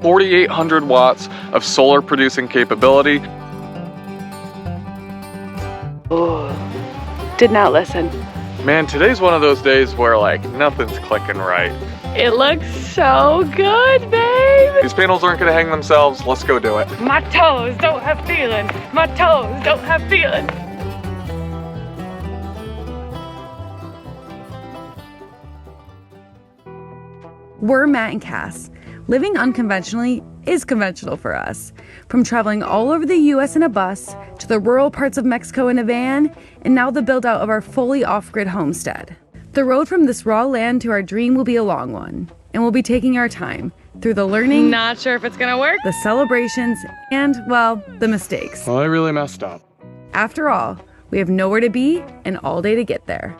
4,800 watts of solar producing capability. Oh, did not listen. Man, today's one of those days where like nothing's clicking right. It looks so good, babe. These panels aren't gonna hang themselves. Let's go do it. My toes don't have feeling. My toes don't have feeling. We're Matt and Cass. Living unconventionally is conventional for us. From traveling all over the US in a bus, to the rural parts of Mexico in a van, and now the build out of our fully off-grid homestead. The road from this raw land to our dream will be a long one, and we'll be taking our time through the learning, Not sure if it's gonna work. the celebrations, and, well, the mistakes. Well, I really messed up. After all, we have nowhere to be and all day to get there.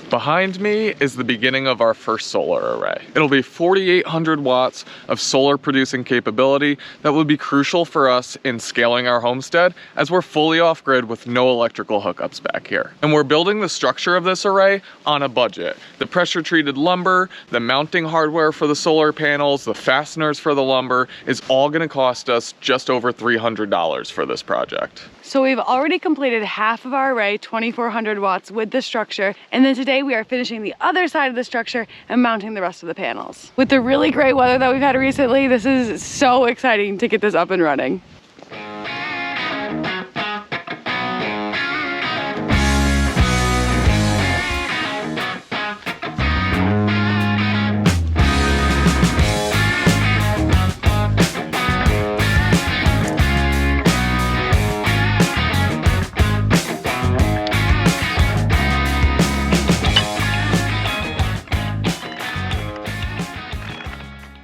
Behind me is the beginning of our first solar array. It'll be 4,800 watts of solar producing capability that will be crucial for us in scaling our homestead as we're fully off grid with no electrical hookups back here. And we're building the structure of this array on a budget. The pressure treated lumber, the mounting hardware for the solar panels, the fasteners for the lumber is all gonna cost us just over $300 for this project. So we've already completed half of our array, 2,400 watts with the structure. And then today we are finishing the other side of the structure and mounting the rest of the panels. With the really great weather that we've had recently, this is so exciting to get this up and running.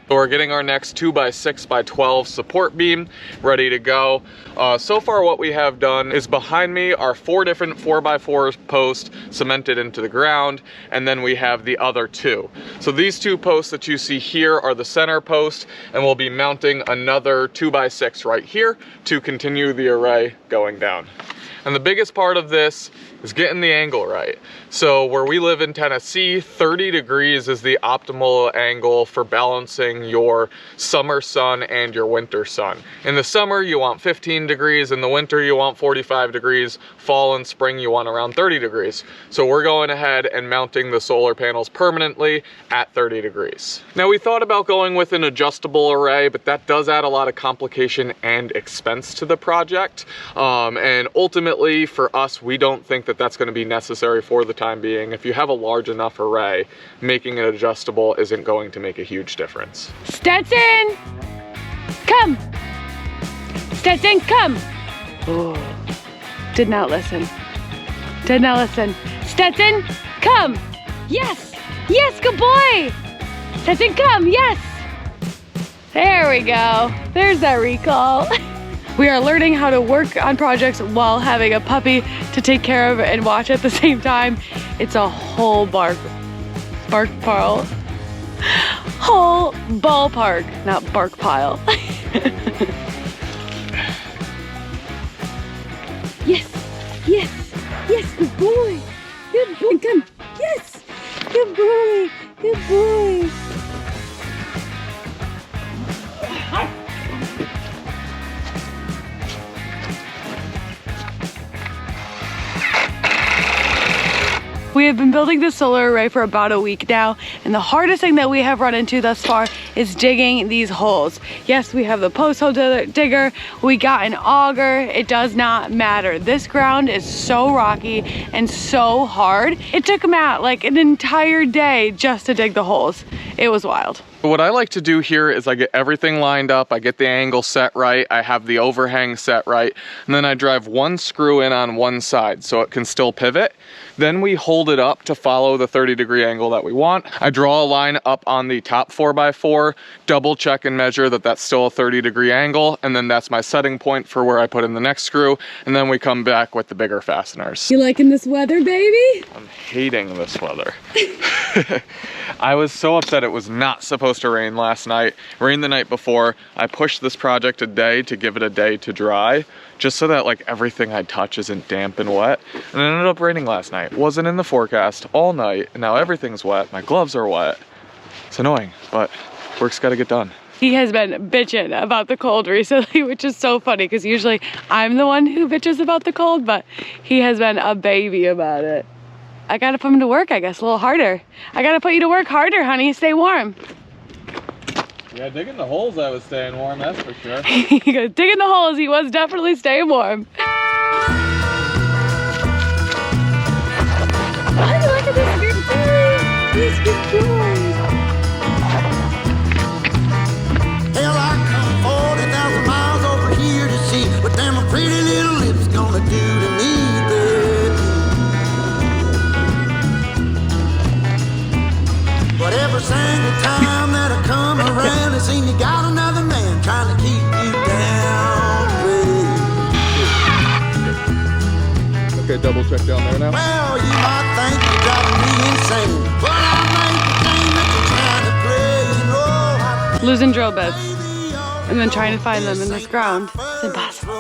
So we're getting our next 2x6x12 support beam ready to go. So far what we have done is behind me are 4 different 4x4 posts cemented into the ground, and then we have the other 2. So these 2 posts that you see here are the center post, and we'll be mounting another 2x6 right here to continue the array going down. And the biggest part of this is getting the angle right. So where we live in Tennessee, 30 degrees is the optimal angle for balancing your summer sun and your winter sun. In the summer, you want 15 degrees. In the winter, you want 45 degrees. Fall and spring, you want around 30 degrees. So we're going ahead and mounting the solar panels permanently at 30 degrees. Now we thought about going with an adjustable array, but that does add a lot of complication and expense to the project. And ultimately for us, we don't think that that's going to be necessary for the time being. If you have a large enough array, making it adjustable isn't going to make a huge difference. Stetson, come. Stetson, come. Oh, did not listen. Did not listen. Stetson, come. Yes, yes, good boy. Stetson, come, yes. There we go. There's that recall. We are learning how to work on projects while having a puppy to take care of and watch at the same time. It's a whole bark pile. Whole ballpark, not bark pile. Yes, yes, yes, good boy. Good boy, come. Yes, good boy, good boy. We have been building this solar array for about a week now, and the hardest thing that we have run into thus far is digging these holes. Yes, we have the post hole digger, we got an auger, it does not matter. This ground is so rocky and so hard. It took Matt like an entire day just to dig the holes. It was wild. What I like to do here is I get everything lined up, I get the angle set right, I have the overhang set right, and then I drive one screw in on one side so it can still pivot. Then we hold it up to follow the 30-degree angle that we want. I draw a line up on the top 4x4, double check and measure that that's still a 30-degree angle, and then that's my setting point for where I put in the next screw, and then we come back with the bigger fasteners. You liking this weather, baby? I'm hating this weather. I was so upset it was not supposed supposed to rain last night, rained the night before. I pushed this project a day to give it a day to dry, just so that like everything I touch isn't damp and wet. And it ended up raining last night. Wasn't in the forecast all night, and now everything's wet. My gloves are wet. It's annoying, but work's gotta get done. He has been bitching about the cold recently, which is so funny because usually I'm the one who bitches about the cold, but he has been a baby about it. I gotta put him to work, I guess, a little harder. I gotta put you to work harder, honey. Stay warm. Yeah, digging the holes I was staying warm, that's for sure. He goes, digging the holes, he was definitely staying warm. Oh, look at this big boy. This big boy. Hell, I come 40,000 miles over here to see what them pretty little lips gonna do to me, baby. But every single time that I come around, it seems you got another man trying to keep you down, baby. Okay, double check down there now. Well, you might think you're driving me insane, but I made the game that you're trying to play, you know. Losing drill bits and then trying to find them in this ground. It's impossible.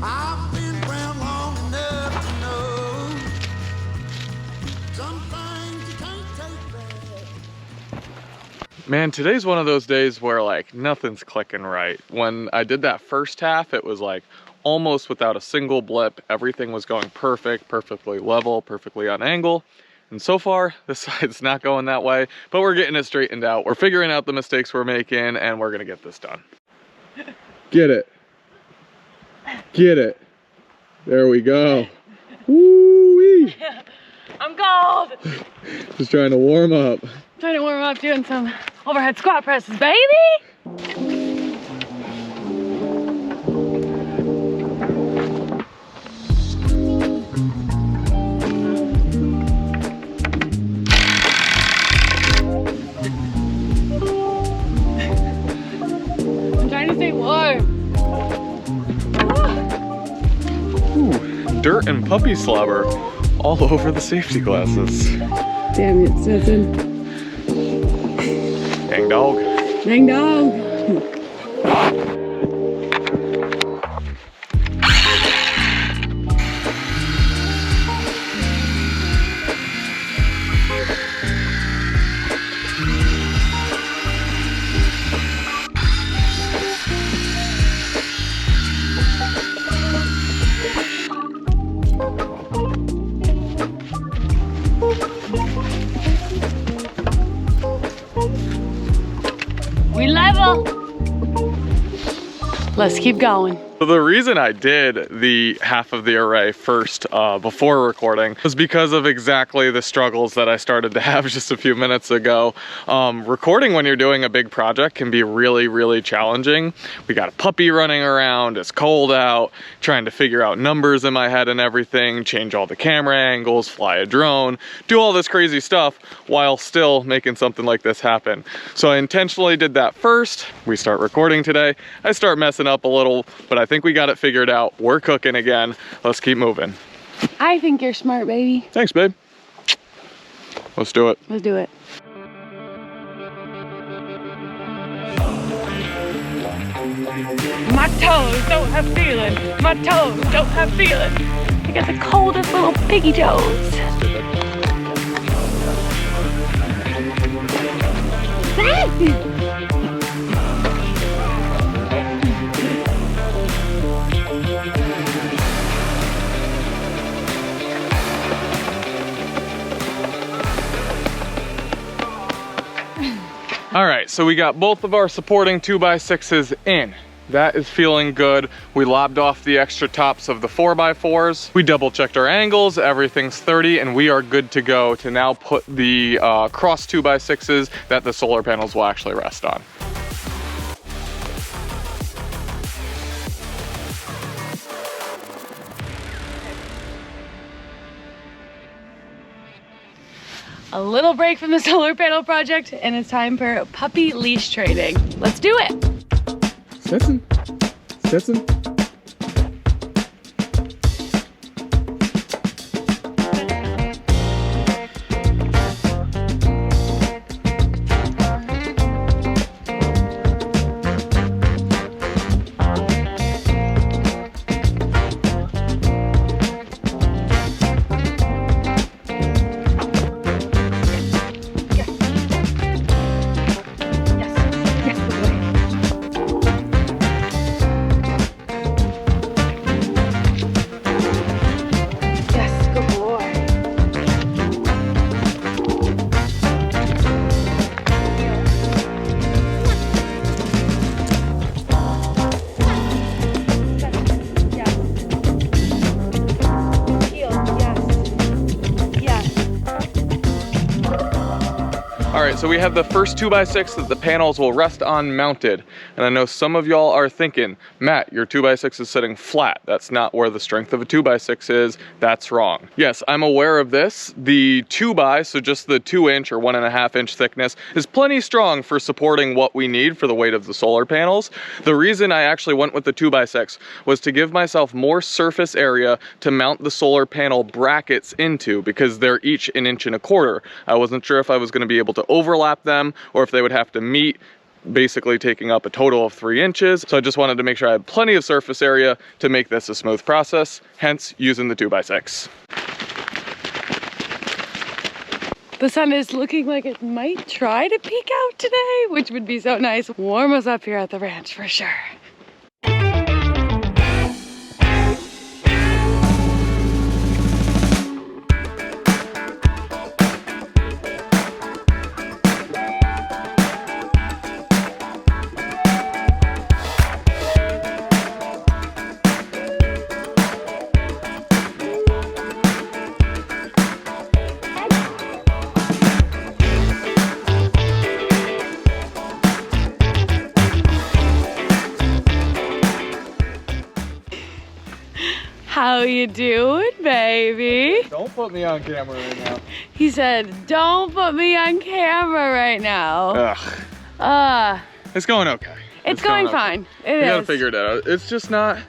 I've been around long enough to know some things you can't take back. Man, today's one of those days where like nothing's clicking right. When I did that first half, it was like almost without a single blip. Everything was going perfect, perfectly level, perfectly on angle. And so far, this side's not going that way, but we're getting it straightened out. We're figuring out the mistakes we're making, and we're gonna get this done. Get it. Get it. There we go. Woo-wee. I'm cold. Just trying to warm up. Trying to warm up doing some overhead squat presses, baby. I'm trying to stay warm. Ooh, dirt and puppy slobber all over the safety glasses. Damn it, Stetson. Dang dog. Dang dog. We level. Let's keep going. So the reason I did the half of the array first before recording was because of exactly the struggles that I started to have just a few minutes ago. Recording when you're doing a big project can be really, really challenging. We got a puppy running around, it's cold out, trying to figure out numbers in my head and everything, change all the camera angles, fly a drone, do all this crazy stuff while still making something like this happen. So I intentionally did that first. We start recording today. I start messing up a little, but I think we got it figured out. We're cooking again. Let's keep moving. I think you're smart, baby. Thanks, babe. Let's do it. Let's do it. My toes don't have feeling. My toes don't have feeling. I got the coldest little piggy toes. All right, so we got both of our supporting 2x6s in. That is feeling good. We lobbed off the extra tops of the 4x4s. We double checked our angles, everything's 30, and we are good to go to now put the cross 2x6s that the solar panels will actually rest on. A little break from the solar panel project, and it's time for puppy leash training. Let's do it. Stetson. Stetson. All right, so we have the first 2x6 that the panels will rest on mounted. And I know some of y'all are thinking, Matt, your 2x6 is sitting flat. That's not where the strength of a 2x6 is. That's wrong. Yes, I'm aware of this. The 2x, so just the 2-inch or 1.5 inch thickness, is plenty strong for supporting what we need for the weight of the solar panels. The reason I actually went with the 2x6 was to give myself more surface area to mount the solar panel brackets into, because they're each 1.25 inches. I wasn't sure if I was going to be able to overlap them or if they would have to meet, basically taking up a total of 3 inches. So I just wanted to make sure I had plenty of surface area to make this a smooth process, hence using the 2x6. The sun is looking like it might try to peek out today, which would be so nice. Warm us up here at the ranch for sure. How you doing, baby? Don't put me on camera right now. He said, don't put me on camera right now. Ugh. It's going okay. It's going fine. It is. We gotta figure it out. It's just not,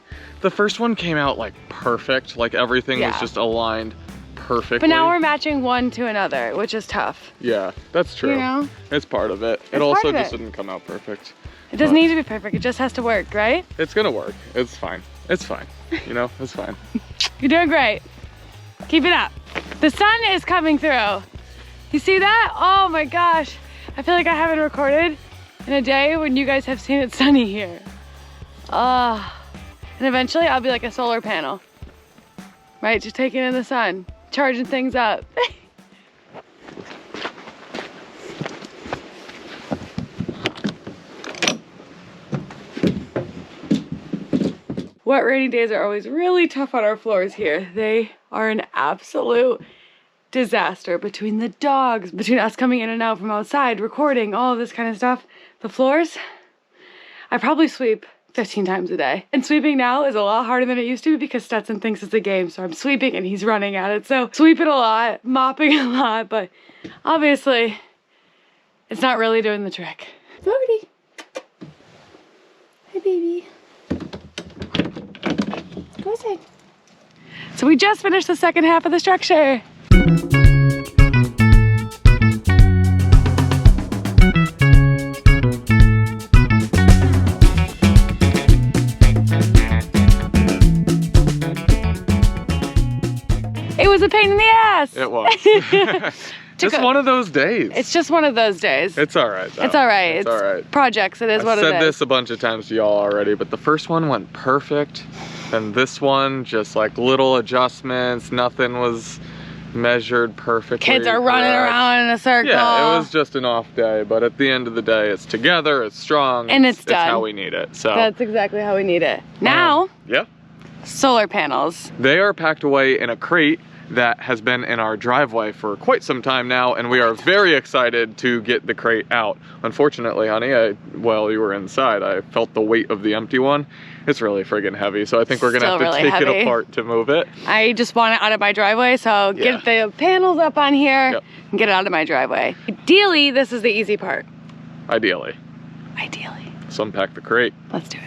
the first one came out like perfect. Like everything was just aligned perfectly. But now we're matching one to another, which is tough. Yeah, that's true. You know? It's part of it. It also just didn't come out perfect. It doesn't need to be perfect. It just has to work, right? It's gonna work. It's fine. It's fine. You know, it's fine. You're doing great. Keep it up. The sun is coming through. You see that? Oh my gosh. I feel like I haven't recorded in a day when you guys have seen it sunny here. And eventually I'll be like a solar panel. Right? Just taking in the sun, charging things up. Wet rainy days are always really tough on our floors here. They are an absolute disaster between the dogs, between us coming in and out from outside, recording, all of this kind of stuff. The floors, I probably sweep 15 times a day. And sweeping now is a lot harder than it used to be because Stetson thinks it's a game, so I'm sweeping and he's running at it. So sweeping a lot, mopping a lot, but obviously it's not really doing the trick. Birdie. Hi, baby. Go inside. So we just finished the second half of the structure. It was a pain in the ass. It was. Just one of those days. It's just one of those days. It's all right, though. It's all right. It's all right. Projects, it is what it is. I've said this a bunch of times to y'all already, but the first one went perfect. And this one, just like little adjustments, nothing was measured perfectly. Kids are running around in a circle. Yeah, it was just an off day, but at the end of the day, it's together, it's strong, and it's done. It's how we need it. So that's exactly how we need it. Now, solar panels. They are packed away in a crate that has been in our driveway for quite some time now, and we are very excited to get the crate out. Unfortunately, honey, while you were inside, I felt the weight of the empty one. It's really friggin' heavy, so I think we're gonna have to take it apart to move it. I just want it out of my driveway, so get the panels up on here and get it out of my driveway. Ideally, this is the easy part. Ideally. Ideally. Let's unpack the crate. Let's do it.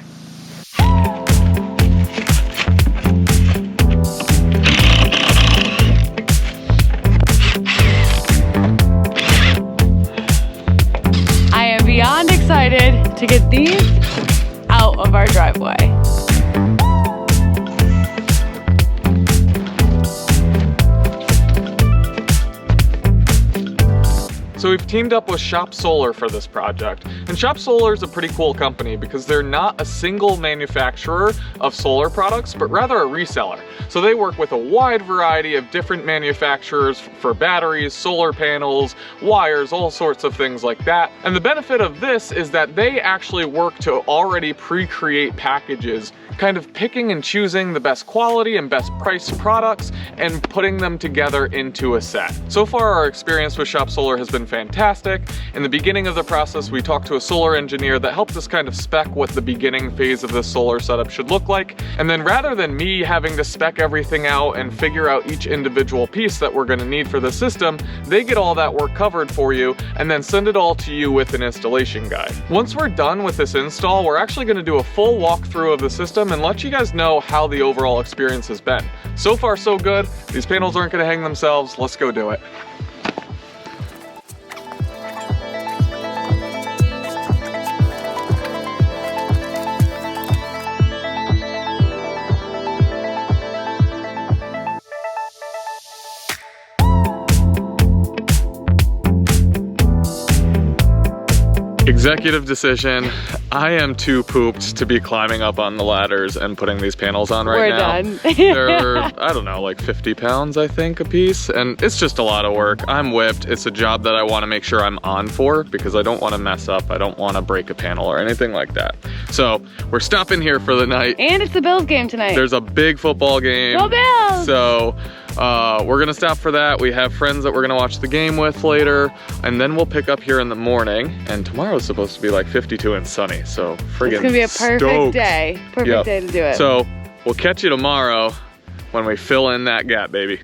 Beyond excited to get these out of our driveway. So we've teamed up with Shop Solar for this project. And Shop Solar is a pretty cool company because they're not a single manufacturer of solar products, but rather a reseller. So they work with a wide variety of different manufacturers for batteries, solar panels, wires, all sorts of things like that. And the benefit of this is that they actually work to already pre-create packages, kind of picking and choosing the best quality and best price products and putting them together into a set. So far, our experience with Shop Solar has been fantastic. In the beginning of the process, we talked to a solar engineer that helped us kind of spec what the beginning phase of this solar setup should look like. And then rather than me having to spec everything out and figure out each individual piece that we're gonna need for the system, they get all that work covered for you and then send it all to you with an installation guide. Once we're done with this install, we're actually gonna do a full walkthrough of the system and let you guys know how the overall experience has been. So far, so good. These panels aren't gonna hang themselves. Let's go do it. Executive decision. I am too pooped to be climbing up on the ladders and putting these panels on right now. We're done. They're, I don't know, like 50 pounds, I think, a piece. And it's just a lot of work. I'm whipped. It's a job that I want to make sure I'm on for because I don't want to mess up. I don't want to break a panel or anything like that. So we're stopping here for the night. And it's the Bills game tonight. There's a big football game. Go Bills! So we're gonna stop for that. We have friends that we're gonna watch the game with later, and then we'll pick up here in the morning. And tomorrow's supposed to be like 52 and sunny, so friggin' It's gonna be a perfect stoked. day. Perfect day to do it. So we'll catch you tomorrow when we fill in that gap, baby.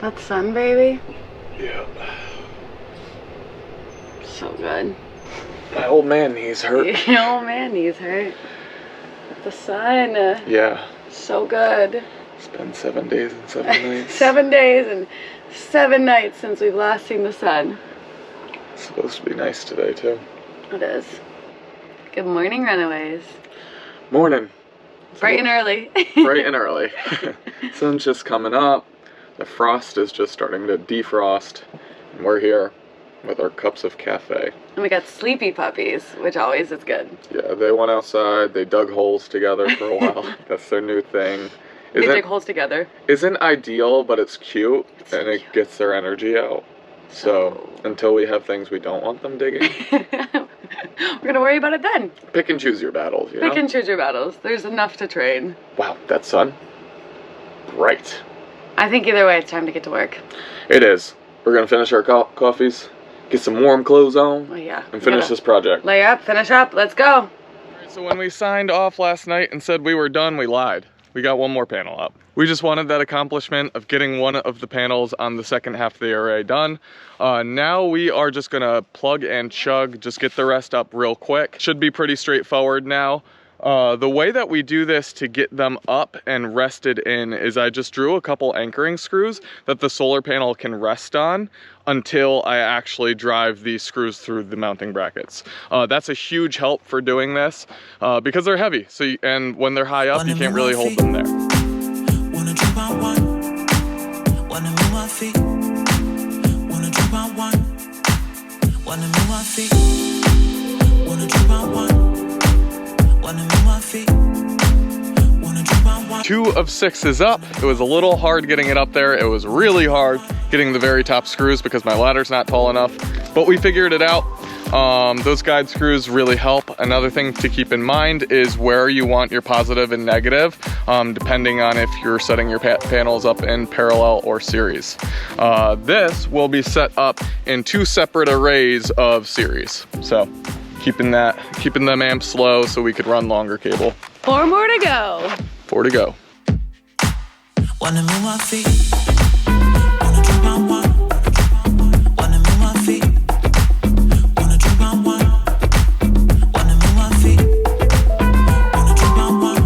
That sun, baby. Yeah. So good. My old man knees hurt. Oh man, knees hurt. The sun. Yeah. So good. It's been 7 days and 7 nights. 7 days and 7 nights since we've last seen the sun. It's supposed to be nice today too. It is. Good morning, Runaways. Morning. Bright and early. Bright and early. Sun's just coming up. The frost is just starting to defrost. And we're here with our cups of cafe. And we got sleepy puppies, which always is good. Yeah, they went outside. They dug holes together for a while. That's their new thing. They dig holes together. Isn't ideal, but it's cute. And it gets their energy out. So until we have things we don't want them digging. We're gonna worry about it then. Pick and choose your battles, you know? Pick and choose your battles. There's enough to train. Wow, that sun. Bright. I think either way, it's time to get to work. It is. We're gonna finish our coffees, get some warm clothes on, Oh yeah. and finish this project. Lay up, finish up, let's go. So when we signed off last night and said we were done, we lied. We got one more panel up. We just wanted that accomplishment of getting one of the panels on the second half of the array done. Now we are just gonna plug and chug, just get the rest up real quick. Should be pretty straightforward now. The way that we do this to get them up and rested in is I just drew a couple anchoring screws that the solar panel can rest on until I actually drive these screws through the mounting brackets. That's a huge help for doing this because they're heavy. So and when they're high up, you can't really hold them there. Wanna drink my wine, wanna move my feet, wanna drink my wine, wanna move my feet, wanna drink my wine. 2 of 6 is up. It was a little hard getting it up there. It was really hard getting the very top screws because my ladder's not tall enough, but we figured it out. Those guide screws really help. Another thing to keep in mind is where you want your positive and negative, depending on if you're setting your panels up in parallel or series. This will be set up in 2 separate arrays of series. So keeping them amps low so we could run longer cable. 4 more to go. 4 to go. Wanna move my feet, wanna drink my wine, wanna move my feet, wanna drink my wine, wanna move my feet, wanna drink my wine,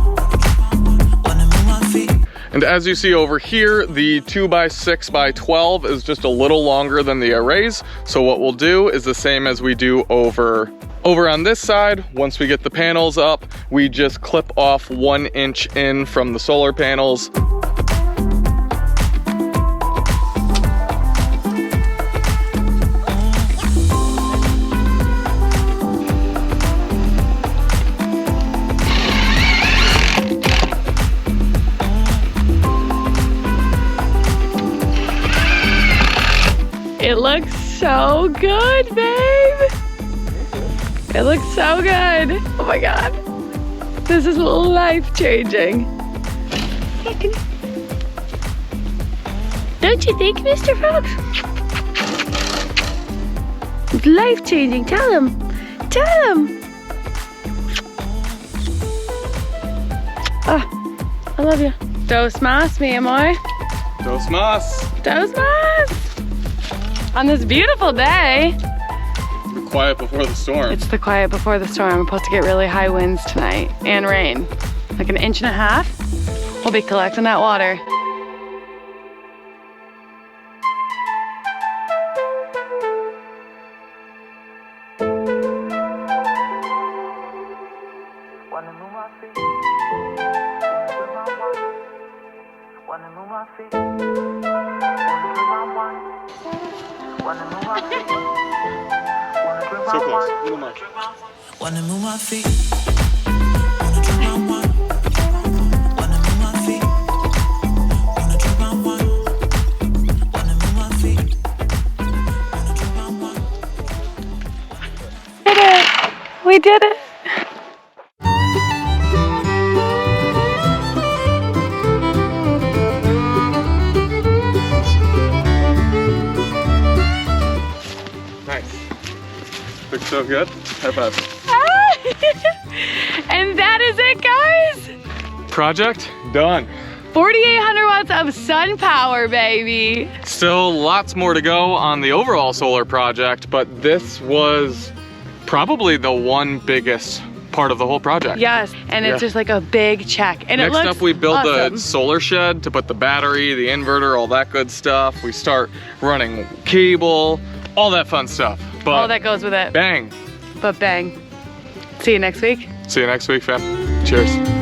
wanna move my feet. And as you see over here, the 2x6x12 is just a little longer than the arrays. So what we'll do is the same as we do over on this side. Once we get the panels up, we just clip off 1 inch in from the solar panels. It looks so good, babe. It looks so good. Oh my God. This is life-changing. Don't you think, Mr. Frog? It's life-changing. Tell him. Tell him. Oh, I love you. Dos más, mi amor. Dos más. Dos más. On this beautiful day. The quiet before the storm. It's the quiet before the storm. We're supposed to get really high winds tonight and rain. Like an inch and a half. We'll be collecting that water. So close. A little much. Wanna move my feet. Wanna drink my wine. Wanna move my feet. Wanna drink my wine. Wanna move my feet. Wanna drink my wine. Did it! We did it! Nice. Looks so good. High five. And that is it, guys! Project done. 4,800 watts of sun power, baby. Still lots more to go on the overall solar project, but this was probably the one biggest part of the whole project. Yes, and it's Yeah. just like a big check. And Next it looks up, we build awesome. the solar shed to put the battery, the inverter, all that good stuff. We start running cable, all that fun stuff. But All that goes with it. bang. But bang. See you next week. See you next week, fam. Cheers.